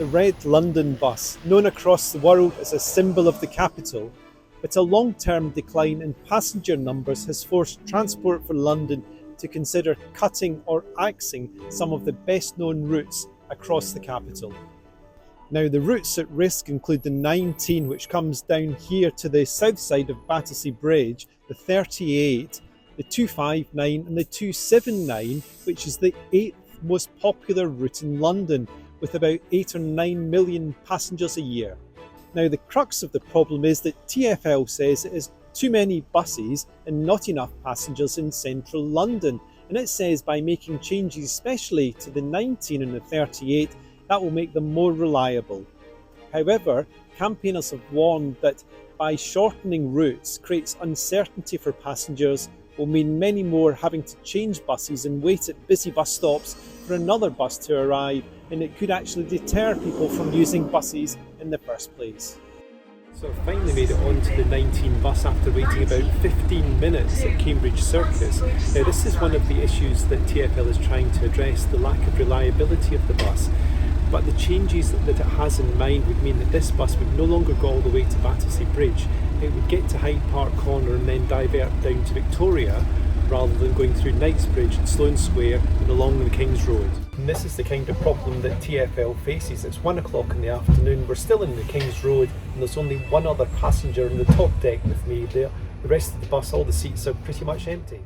the Red London bus, known across the world as a symbol of the capital, but a long-term decline in passenger numbers has forced Transport for London to consider cutting or axing some of the best-known routes across the capital. Now, the routes at risk include the 19, which comes down here to the south side of Battersea Bridge, the 38, the 259 and the 279, which is the 8th most popular route in London, with about 8 or 9 million passengers a year. Now, the crux of the problem is that TfL says it is too many buses and not enough passengers in central London, and it says by making changes especially to the 19 and the 38, that will make them more reliable. However, campaigners have warned that by shortening routes creates uncertainty for passengers, will mean many more having to change buses and wait at busy bus stops for another bus to arrive, and it could actually deter people from using buses in the first place. So I finally made it onto the 19 bus after waiting about 15 minutes at Cambridge Circus. Now, this is one of the issues that TfL is trying to address, the lack of reliability of the bus. But the changes that it has in mind would mean that this bus would no longer go all the way to Battersea Bridge. It would get to Hyde Park Corner and then divert down to Victoria, rather than going through Knightsbridge and Sloane Square and along the King's Road. And this is the kind of problem that TfL faces. It's 1 o'clock in the afternoon, we're still in the King's Road, and there's only one other passenger on the top deck with me there. The rest of the bus, all the seats are pretty much empty.